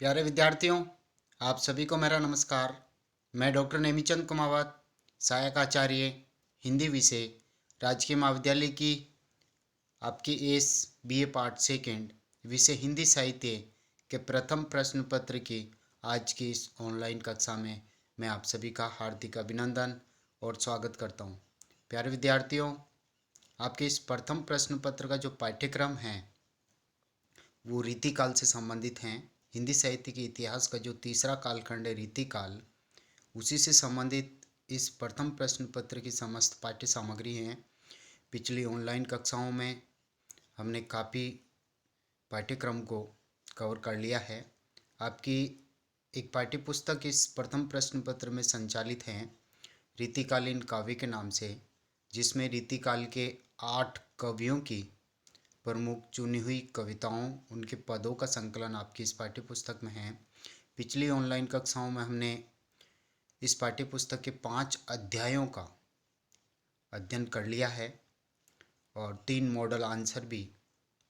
प्यारे विद्यार्थियों, आप सभी को मेरा नमस्कार। मैं डॉक्टर नेमीचंद कुमावत, सहायक आचार्य हिंदी विषय, राजकीय महाविद्यालय की आपकी एस बीए पार्ट सेकेंड विषय हिंदी साहित्य के प्रथम प्रश्न पत्र की आज की इस ऑनलाइन कक्षा में मैं आप सभी का हार्दिक अभिनंदन और स्वागत करता हूं। प्यारे विद्यार्थियों, आपके इस प्रथम प्रश्न पत्र का जो पाठ्यक्रम है वो रीतिकाल से संबंधित हैं। हिंदी साहित्य के इतिहास का जो तीसरा कालखंड है रीतिकाल, उसी से संबंधित इस प्रथम प्रश्न पत्र की समस्त पाठ्य सामग्री हैं। पिछली ऑनलाइन कक्षाओं में हमने काफ़ी पाठ्यक्रम को कवर कर लिया है। आपकी एक पाठ्य पुस्तक इस प्रथम प्रश्न पत्र में संचालित है रीतिकालीन काव्य के नाम से, जिसमें रीतिकाल के 8 कवियों की प्रमुख चुनी हुई कविताओं, उनके पदों का संकलन आपकी इस पाठ्य पुस्तक में है। पिछली ऑनलाइन कक्षाओं में हमने इस पाठ्य पुस्तक के 5 अध्यायों का अध्ययन कर लिया है और 3 मॉडल आंसर भी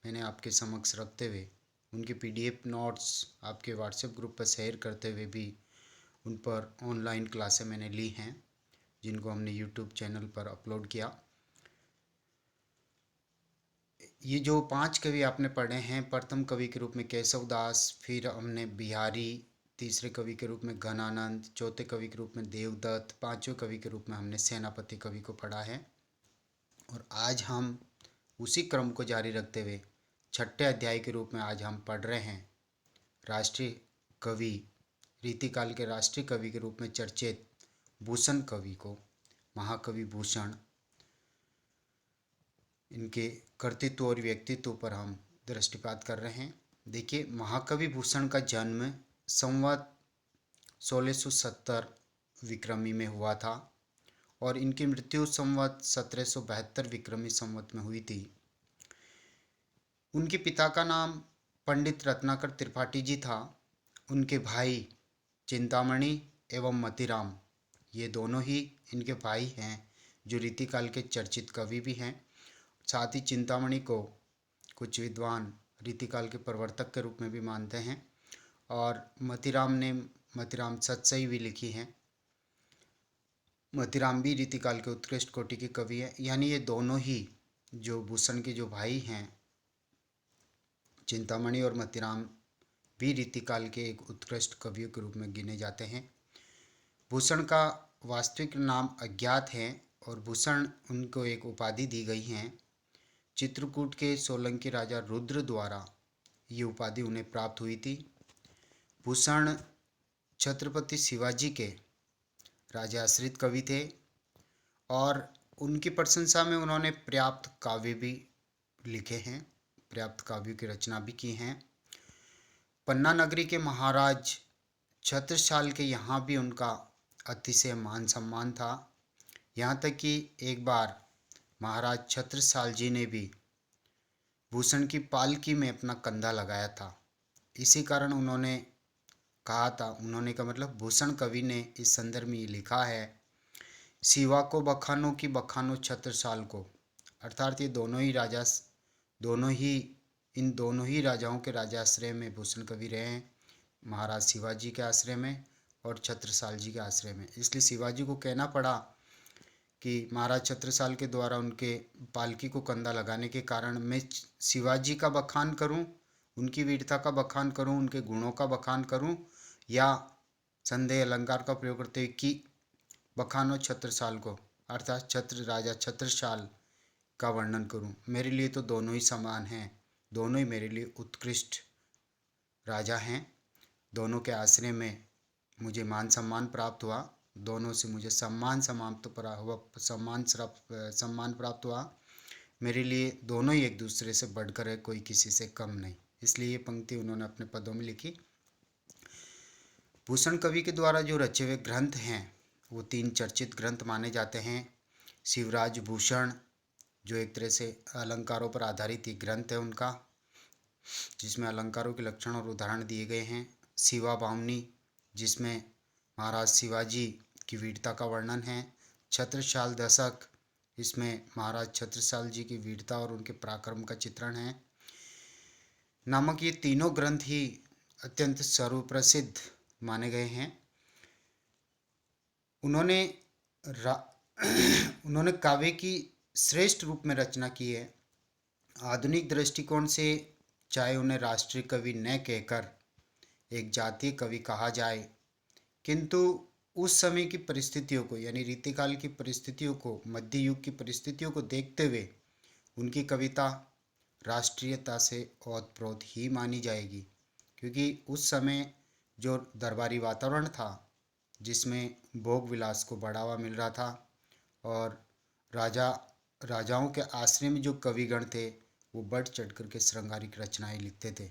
मैंने आपके समक्ष रखते हुए उनके पीडीएफ नोट्स आपके व्हाट्सएप ग्रुप पर शेयर करते हुए भी उन पर ऑनलाइन क्लासें मैंने ली हैं, जिनको हमने यूट्यूब चैनल पर अपलोड किया। ये जो 5 कवि आपने पढ़े हैं, प्रथम कवि के रूप में केशव दास, फिर हमने बिहारी, तीसरे कवि के रूप में घनानंद, चौथे कवि के रूप में देवदत्त, पांचवें कवि के रूप में हमने सेनापति कवि को पढ़ा है। और आज हम उसी क्रम को जारी रखते हुए छठे अध्याय के रूप में आज हम पढ़ रहे हैं राष्ट्रीय कवि, रीतिकाल के राष्ट्रीय कवि के रूप में चर्चित भूषण कवि को, महाकवि भूषण। इनके कर्तृत्व और व्यक्तित्व पर हम दृष्टिपात कर रहे हैं। देखिए, महाकवि भूषण का जन्म संवत 1670 विक्रमी में हुआ था और इनकी मृत्यु संवत 1772 विक्रमी संवत में हुई थी। उनके पिता का नाम पंडित रत्नाकर त्रिपाठी जी था। उनके भाई चिंतामणि एवं मतीराम, ये दोनों ही इनके भाई हैं जो रीतिकाल के चर्चित कवि भी हैं। साथ ही चिंतामणि को कुछ विद्वान रीतिकाल के प्रवर्तक के रूप में भी मानते हैं और मतीराम सतसई भी लिखी हैं। मतीराम भी रीतिकाल के उत्कृष्ट कोटि के कवि हैं। यानी ये दोनों ही जो भूषण के जो भाई हैं, चिंतामणि और मतीराम, भी रीतिकाल के एक उत्कृष्ट कवियों के रूप में गिने जाते हैं। भूषण का वास्तविक नाम अज्ञात है और भूषण उनको एक उपाधि दी गई है। चित्रकूट के सोलंकी राजा रुद्र द्वारा ये उपाधि उन्हें प्राप्त हुई थी। भूषण छत्रपति शिवाजी के राजा आश्रित कवि थे और उनकी प्रशंसा में उन्होंने पर्याप्त काव्य भी लिखे हैं, पर्याप्त काव्यों की रचना भी की हैं। पन्ना नगरी के महाराज छत्रसाल के यहाँ भी उनका अतिशय मान सम्मान था। यहाँ तक कि एक बार महाराज छत्रसाल जी ने भी भूषण की पालकी में अपना कंधा लगाया था। इसी कारण उन्होंने कहा था, उन्होंने का मतलब भूषण कवि ने इस संदर्भ में लिखा है, शिवा को बखानो की बखानो छत्रसाल को। अर्थात ये इन दोनों ही राजाओं के राजाश्रय में भूषण कवि रहे हैं, महाराज शिवाजी के आश्रय में और छत्रसाल जी के आश्रय में। इसलिए शिवाजी को कहना पड़ा कि महाराज छत्रसाल के द्वारा उनके पालकी को कंधा लगाने के कारण मैं शिवाजी का बखान करूं, उनकी वीरता का बखान करूं, उनके गुणों का बखान करूं, या संदेह अलंकार का प्रयोग करते हुए कि बखानो छत्रसाल को, अर्थात राजा छत्रसाल का वर्णन करूं। मेरे लिए तो दोनों ही समान हैं, दोनों ही मेरे लिए उत्कृष्ट राजा हैं। दोनों के आश्रय में मुझे मान सम्मान प्राप्त हुआ, दोनों से मुझे सम्मान प्राप्त हुआ। मेरे लिए दोनों ही एक दूसरे से बढ़कर है, कोई किसी से कम नहीं। इसलिए ये पंक्ति उन्होंने अपने पदों में लिखी। भूषण कवि के द्वारा जो रचे हुए ग्रंथ हैं वो 3 चर्चित ग्रंथ माने जाते हैं। शिवराज भूषण, जो एक तरह से अलंकारों पर आधारित एक ग्रंथ है उनका, जिसमें अलंकारों के लक्षण और उदाहरण दिए गए हैं। शिवा भामनी, जिसमें महाराज शिवाजी की वीरता का वर्णन है। छत्रसाल दशक, इसमें महाराज छत्रसाल जी की वीरता और उनके पराक्रम का चित्रण है। नामक ये तीनों ग्रंथ ही अत्यंत सर्वप्रसिद्ध माने गए हैं। उन्होंने उन्होंने काव्य की श्रेष्ठ रूप में रचना की है। आधुनिक दृष्टिकोण से चाहे उन्हें राष्ट्रीय कवि न कहकर एक जातीय कवि कहा जाए, किंतु उस समय की परिस्थितियों को यानी रीतिकाल की परिस्थितियों को, मध्य युग की परिस्थितियों को देखते हुए उनकी कविता राष्ट्रीयता से ओतप्रोत ही मानी जाएगी, क्योंकि उस समय जो दरबारी वातावरण था जिसमें भोग विलास को बढ़ावा मिल रहा था और राजा राजाओं के आश्रय में जो कविगण थे वो बढ़ चढ़ कर के श्रृंगारिक रचनाएं लिखते थे।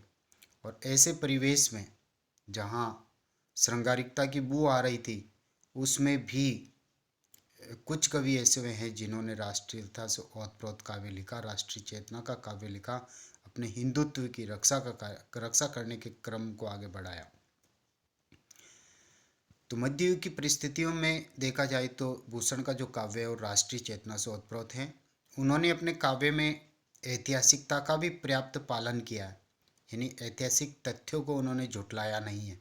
और ऐसे परिवेश में जहाँ श्रृंगारिकता की बू आ रही थी, उसमें भी कुछ कवि ऐसे हुए हैं जिन्होंने राष्ट्रीयता से ओतप्रोत काव्य लिखा, राष्ट्रीय चेतना का काव्य लिखा, अपने हिंदुत्व की रक्षा करने के क्रम को आगे बढ़ाया। तो मध्य युग की परिस्थितियों में देखा जाए तो भूषण का जो काव्य है और राष्ट्रीय चेतना से ओतप्रोत है। उन्होंने अपने काव्य में ऐतिहासिकता का भी पर्याप्त पालन किया है, यानी ऐतिहासिक तथ्यों को उन्होंने झुठलाया नहीं है।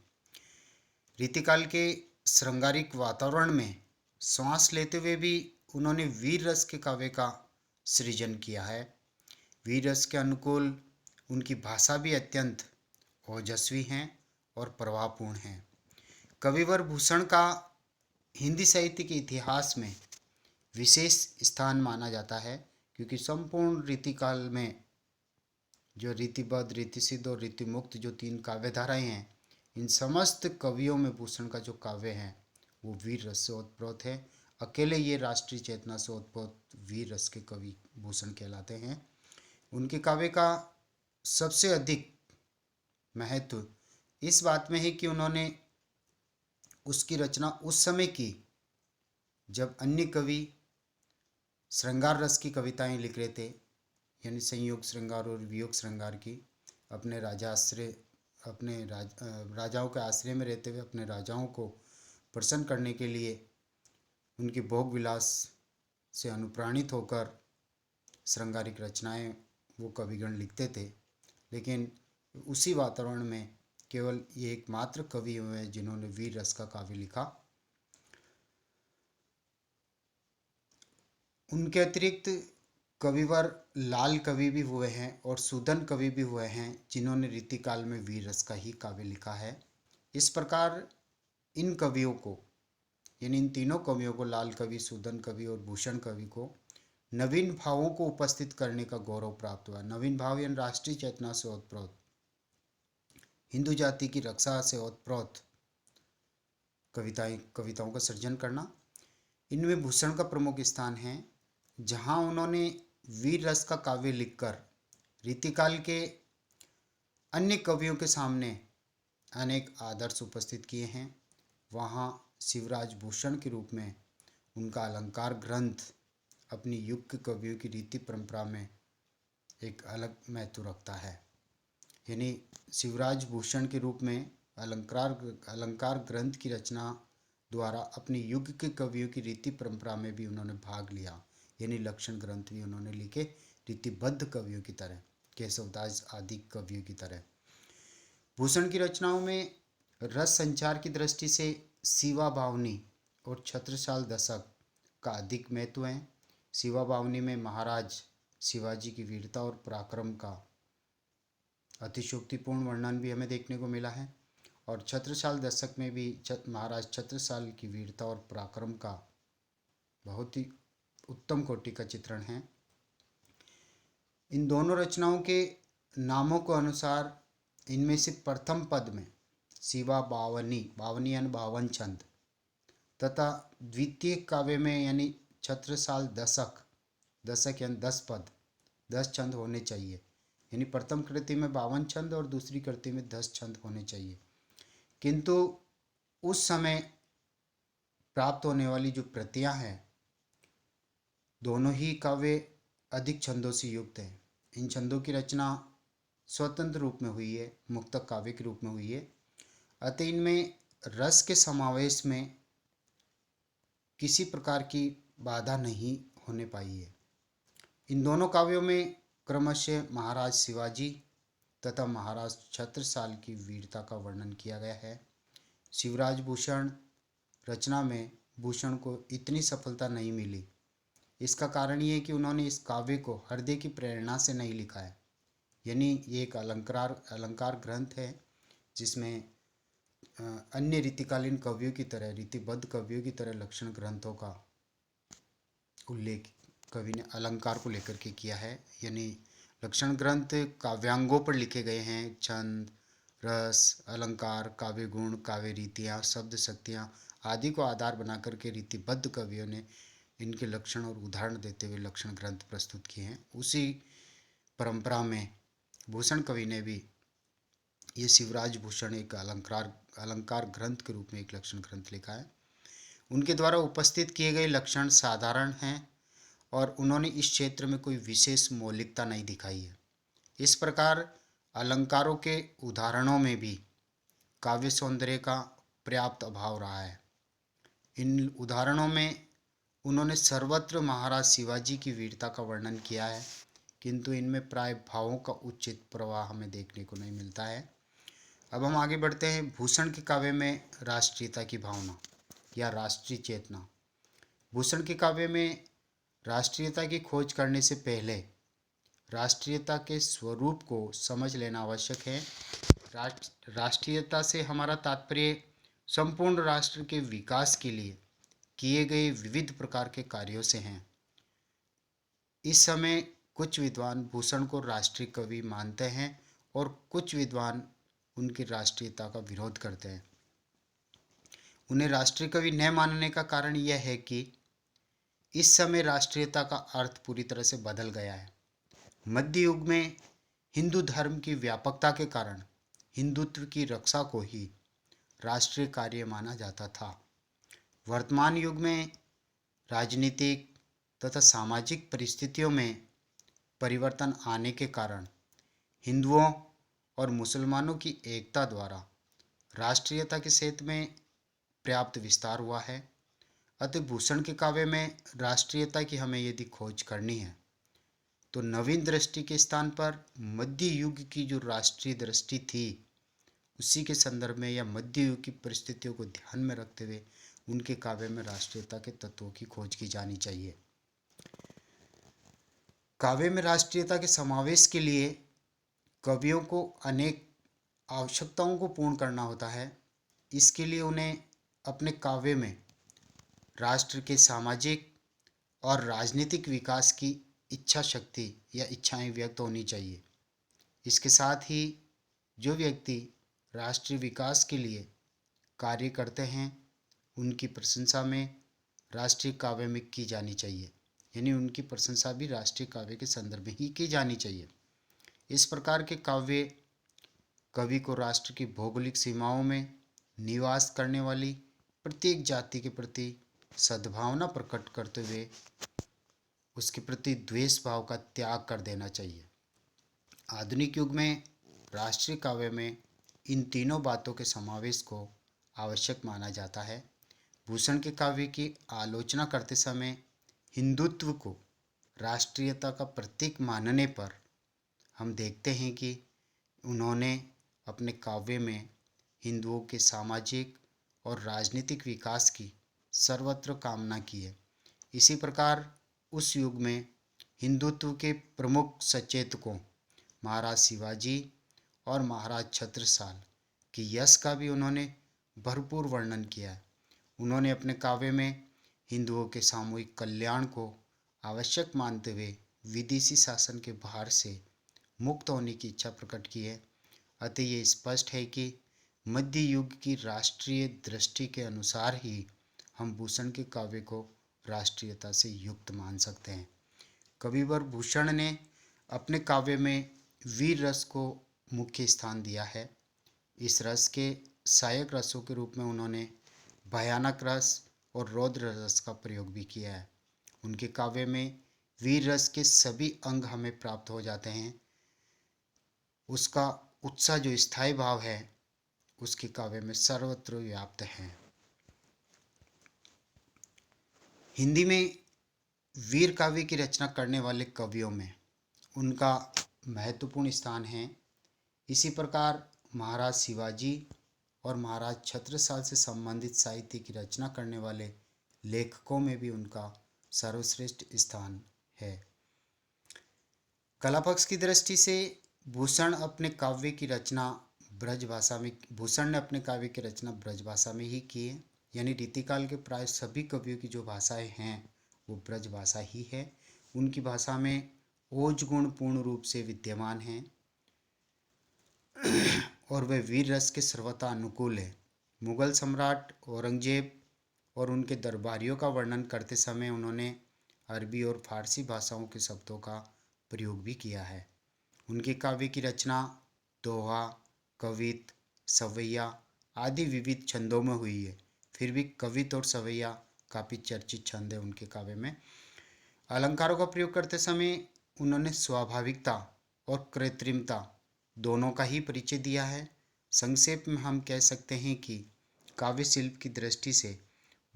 रीतिकाल के श्रृंगारिक वातावरण में श्वास लेते हुए भी उन्होंने वीर रस के काव्य का सृजन किया है। वीर रस के अनुकूल उनकी भाषा भी अत्यंत ओजस्वी हैं और प्रभावपूर्ण हैं। कविवर भूषण का हिंदी साहित्य के इतिहास में विशेष स्थान माना जाता है, क्योंकि संपूर्ण रीतिकाल में जो रीतिबद्ध, रीतिसिद्ध और रीतिमुक्त जो तीन काव्य धाराएं हैं, इन समस्त कवियों में भूषण का जो काव्य है वो वीर रस से ओतप्रोत है। अकेले ये राष्ट्रीय चेतना से ओतप्रोत वीर रस के कवि भूषण कहलाते हैं। उनके काव्य का सबसे अधिक महत्व इस बात में है कि उन्होंने उसकी रचना उस समय की जब अन्य कवि श्रृंगार रस की कविताएं लिख रहे थे, यानी संयोग श्रृंगार और वियोग श्रृंगार की, अपने राजाओं के आश्रय में रहते हुए अपने राजाओं को प्रसन्न करने के लिए उनके भोग विलास से अनुप्राणित होकर श्रृंगारिक रचनाएं वो कविगण लिखते थे। लेकिन उसी वातावरण में केवल ये एकमात्र कवि हुए हैं जिन्होंने वीर रस का काव्य लिखा। उनके अतिरिक्त कविवर लाल कवि भी हुए हैं और सूदन कवि भी हुए हैं जिन्होंने रीतिकाल में वीर रस का ही काव्य लिखा है। इस प्रकार इन कवियों को, यानी इन तीनों कवियों को, लाल कवि, सूदन कवि और भूषण कवि को, नवीन भावों को उपस्थित करने का गौरव प्राप्त हुआ। नवीन भाव यानी राष्ट्रीय चेतना से ओतप्रोत, हिंदू जाति की रक्षा से ओतप्रोत कविताओं का सृजन करना। इनमें भूषण का प्रमुख स्थान है, जहां उन्होंने वीर रस का काव्य लिखकर रीतिकाल के अन्य कवियों के सामने अनेक आदर्श उपस्थित किए हैं। वहाँ शिवराज भूषण के रूप में उनका अलंकार ग्रंथ अपनी युग के कवियों की रीति परंपरा में एक अलग महत्व रखता है। यानी शिवराज भूषण के रूप में अलंकार ग्रंथ की रचना द्वारा अपनी युग के कवियों की रीति परंपरा में भी उन्होंने भाग लिया। यानी लक्षण ग्रंथ भी उन्होंने लिखे रीतिबद्ध कवियों की तरह, केशवदास आदि कवियों की तरह। भूषण की रचनाओं में रस संचार की दृष्टि से शिवा बावनी और छत्रसाल दशक का अधिक महत्व है। शिवा बावनी में महाराज शिवाजी की वीरता और पराक्रम का अतिशयोक्तिपूर्ण वर्णन भी हमें देखने को मिला है, और छत्रसाल दशक में भी महाराज छत्रसाल की वीरता और पराक्रम का बहुत ही उत्तम कोटि का चित्रण है। इन दोनों रचनाओं के नामों के अनुसार इनमें से प्रथम पद में शिवा बावनी, बावनी यानी 52 छंद, तथा द्वितीय काव्य में यानी छत्रसाल दशक, दशक यानी 10 पद, 10 छंद होने चाहिए। यानी प्रथम कृति में 52 छंद और दूसरी कृति में 10 छंद होने चाहिए। किंतु उस समय प्राप्त होने वाली जो प्रतियां हैं, दोनों ही काव्य अधिक छंदों से युक्त हैं। इन छंदों की रचना स्वतंत्र रूप में हुई है, मुक्तक काव्य के रूप में हुई है। अतः इनमें रस के समावेश में किसी प्रकार की बाधा नहीं होने पाई है। इन दोनों काव्यों में क्रमशः महाराज शिवाजी तथा महाराज छत्रसाल की वीरता का वर्णन किया गया है। शिवराज भूषण रचना में भूषण को इतनी सफलता नहीं मिली। इसका कारण ये है कि उन्होंने इस काव्य को हृदय की प्रेरणा से नहीं लिखा है। यानी ये एक अलंकार ग्रंथ है जिसमें अन्य रीतिकालीन कवियों की तरह, रीतिबद्ध कवियों की तरह लक्षण ग्रंथों का उल्लेख कवि ने अलंकार को लेकर के किया है। यानी लक्षण ग्रंथ काव्यांगों पर लिखे गए हैं। छंद, रस, अलंकार, काव्य गुण, काव्य रीतियाँ, शब्द शक्तियाँ आदि को आधार बना करके रीतिबद्ध कवियों ने इनके लक्षण और उदाहरण देते हुए लक्षण ग्रंथ प्रस्तुत किए हैं। उसी परंपरा में भूषण कवि ने भी ये शिवराज भूषण एक अलंकार ग्रंथ के रूप में एक लक्षण ग्रंथ लिखा है। उनके द्वारा उपस्थित किए गए लक्षण साधारण हैं और उन्होंने इस क्षेत्र में कोई विशेष मौलिकता नहीं दिखाई है। इस प्रकार अलंकारों के उदाहरणों में भी काव्य सौंदर्य का पर्याप्त अभाव रहा है। इन उदाहरणों में उन्होंने सर्वत्र महाराज शिवाजी की वीरता का वर्णन किया है, किंतु इनमें प्राय भावों का उचित प्रवाह हमें देखने को नहीं मिलता है। अब हम आगे बढ़ते हैं। भूषण के काव्य में राष्ट्रीयता की भावना या राष्ट्रीय चेतना। भूषण के काव्य में राष्ट्रीयता की खोज करने से पहले राष्ट्रीयता के स्वरूप को समझ लेना आवश्यक है। राष्ट्रीयता से हमारा तात्पर्य संपूर्ण राष्ट्र के विकास के लिए किए गए विविध प्रकार के कार्यों से हैं। इस समय कुछ विद्वान भूषण को राष्ट्रीय कवि मानते हैं और कुछ विद्वान उनकी राष्ट्रीयता का विरोध करते हैं। उन्हें राष्ट्रीय कवि न मानने का कारण यह है कि इस समय राष्ट्रीयता का अर्थ पूरी तरह से बदल गया है। मध्य युग में हिंदू धर्म की व्यापकता के कारण हिंदुत्व की रक्षा को ही राष्ट्रीय कार्य माना जाता था। वर्तमान युग में राजनीतिक तथा सामाजिक परिस्थितियों में परिवर्तन आने के कारण हिंदुओं और मुसलमानों की एकता द्वारा राष्ट्रीयता के क्षेत्र में पर्याप्त विस्तार हुआ है। अतः भूषण के काव्य में राष्ट्रीयता की हमें यदि खोज करनी है तो नवीन दृष्टि के स्थान पर मध्य युग की जो राष्ट्रीय दृष्टि थी उसी के संदर्भ में या मध्य युग की परिस्थितियों को ध्यान में रखते हुए उनके काव्य में राष्ट्रीयता के तत्वों की खोज की जानी चाहिए। काव्य में राष्ट्रीयता के समावेश के लिए कवियों को अनेक आवश्यकताओं को पूर्ण करना होता है। इसके लिए उन्हें अपने काव्य में राष्ट्र के सामाजिक और राजनीतिक विकास की इच्छा शक्ति या इच्छाएं व्यक्त होनी चाहिए। इसके साथ ही जो व्यक्ति राष्ट्रीय विकास के लिए कार्य करते हैं उनकी प्रशंसा में राष्ट्रीय काव्य में की जानी चाहिए। यानी उनकी प्रशंसा भी राष्ट्रीय काव्य के संदर्भ में ही की जानी चाहिए। इस प्रकार के काव्य कवि को राष्ट्र की भौगोलिक सीमाओं में निवास करने वाली प्रत्येक जाति के प्रति सद्भावना प्रकट करते हुए उसके प्रति द्वेष भाव का त्याग कर देना चाहिए। आधुनिक युग में राष्ट्रीय काव्य में इन तीनों बातों के समावेश को आवश्यक माना जाता है। भूषण के काव्य की आलोचना करते समय हिंदुत्व को राष्ट्रीयता का प्रतीक मानने पर हम देखते हैं कि उन्होंने अपने काव्य में हिंदुओं के सामाजिक और राजनीतिक विकास की सर्वत्र कामना की है। इसी प्रकार उस युग में हिंदुत्व के प्रमुख सचेतकों महाराज शिवाजी और महाराज छत्रसाल के यश का भी उन्होंने भरपूर वर्णन किया है। उन्होंने अपने काव्य में हिंदुओं के सामूहिक कल्याण को आवश्यक मानते हुए विदेशी शासन के भार से मुक्त होने की इच्छा प्रकट की है। अतः ये स्पष्ट है कि मध्य युग की राष्ट्रीय दृष्टि के अनुसार ही हम भूषण के काव्य को राष्ट्रीयता से युक्त मान सकते हैं। कविवर भूषण ने अपने काव्य में वीर रस को मुख्य स्थान दिया है। इस रस के सहायक रसों के रूप में उन्होंने भयानक रस और रौद्र रस का प्रयोग भी किया है। उनके काव्य में वीर रस के सभी अंग हमें प्राप्त हो जाते हैं। उसका उत्साह जो स्थायी भाव है उसके काव्य में सर्वत्र व्याप्त है। हिंदी में वीर काव्य की रचना करने वाले कवियों में उनका महत्वपूर्ण स्थान है। इसी प्रकार महाराज शिवाजी और महाराज छत्रसाल से संबंधित साहित्य की रचना करने वाले लेखकों में भी उनका सर्वश्रेष्ठ स्थान है। कला पक्ष की दृष्टि से भूषण अपने काव्य की रचना ब्रजभाषा में भूषण ने अपने काव्य की रचना ब्रजभाषा में ही की है, यानी रीतिकाल के प्राय सभी कवियों की जो भाषाएं हैं वो ब्रजभाषा ही है। उनकी भाषा में ओज गुण पूर्ण रूप से विद्यमान हैं और वे वीर रस के सर्वथा अनुकूल है। मुगल सम्राट औरंगजेब और उनके दरबारियों का वर्णन करते समय उन्होंने अरबी और फारसी भाषाओं के शब्दों का प्रयोग भी किया है। उनके काव्य की रचना दोहा, कवित, सवैया आदि विविध छंदों में हुई है। फिर भी कवित और सवैया काफ़ी चर्चित छंद है उनके काव्य में। अलंकारों का प्रयोग करते समय उन्होंने स्वाभाविकता और कृत्रिमता दोनों का ही परिचय दिया है। संक्षेप में हम कह सकते हैं कि काव्य शिल्प की दृष्टि से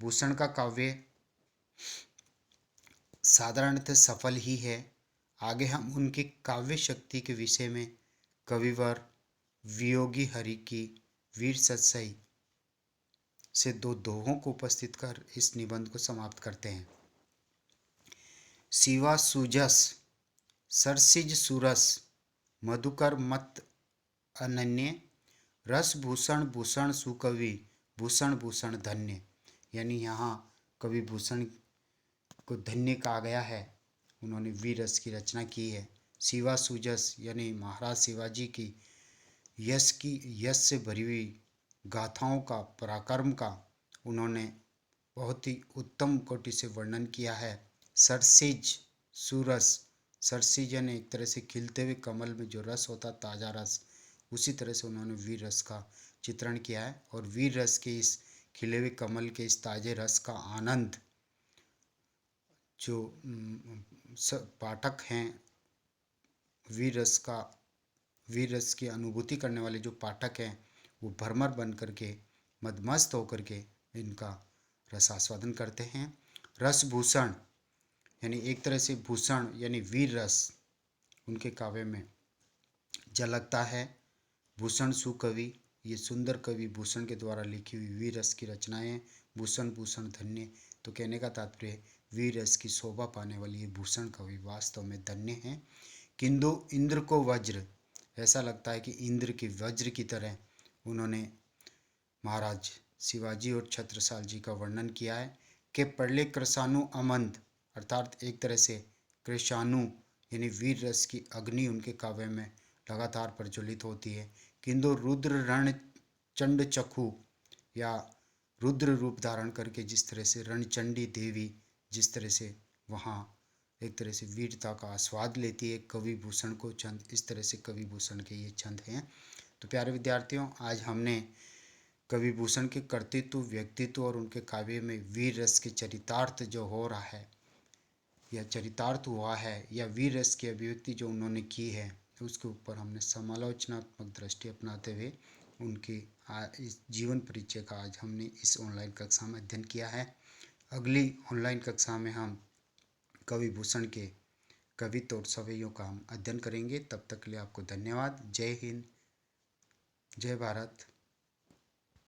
भूषण का काव्य साधारणतः सफल ही है। आगे हम उनकी काव्य शक्ति के विषय में कविवर वियोगी हरि की वीर सत्सई से दो दोहों को उपस्थित कर इस निबंध को समाप्त करते हैं। शिवा सुजस सरसिज सुरस मधुकर मत अनन्य रस भूषण भूषण सुकवि भूषण भूषण धन्य, यानी यहाँ कवि भूषण को धन्य कहा गया है। उन्होंने वीर रस की रचना की है। शिवा सुजस यानी महाराज शिवाजी की यश से भरी हुई गाथाओं का पराक्रम का उन्होंने बहुत ही उत्तम कोटि से वर्णन किया है। सरसिज सुरस, सरसिज यानी एक तरह से खिलते हुए कमल में जो रस होता ताज़ा रस, उसी तरह से उन्होंने वीर रस का चित्रण किया है। और वीर रस के इस खिले हुए कमल के इस ताजे रस का आनंद जो पाठक हैं, वीर रस की अनुभूति करने वाले जो पाठक हैं वो भरमर बन करके मदमस्त होकर के इनका रसास्वादन करते हैं। रसभूषण यानी एक तरह से भूषण यानी वीर रस उनके काव्य में झलकता है। भूषण सुकवि, ये सुंदर कवि भूषण के द्वारा लिखी हुई वीर रस की रचनाएं भूषण भूषण धन्य, तो कहने का तात्पर्य वीर रस की शोभा पाने वाली ये भूषण कवि वास्तव में धन्य हैं। किंतु इंद्र को वज्र, ऐसा लगता है कि इंद्र की वज्र की तरह उन्होंने महाराज शिवाजी और छत्रसाल जी का वर्णन किया है कि पढ़ले कृषाणु अमंद, अर्थात एक तरह से कृषाणु यानी वीर रस की अग्नि उनके काव्य में लगातार प्रज्वलित होती है। किंतु रुद्र रण चंड चखु या रुद्र रूप धारण करके जिस तरह से रणचंडी देवी जिस तरह से वहाँ एक तरह से वीरता का आस्वाद लेती है कवि भूषण को छंद, इस तरह से कवि भूषण के ये छंद हैं। तो प्यारे विद्यार्थियों, आज हमने कवि भूषण के कर्तृत्व, व्यक्तित्व और उनके काव्य में वीर रस के चरितार्थ जो हो रहा है या चरितार्थ हुआ है या वीर रस की अभिव्यक्ति जो उन्होंने की है उसके ऊपर हमने समालोचनात्मक दृष्टि अपनाते हुए उनकी इस जीवन परिचय का आज हमने इस ऑनलाइन कक्षा में अध्ययन किया है। अगली ऑनलाइन कक्षा में हम कवि भूषण के कवित्व और सवैयों का हम अध्ययन करेंगे। तब तक के लिए आपको धन्यवाद। जय हिंद, जय भारत।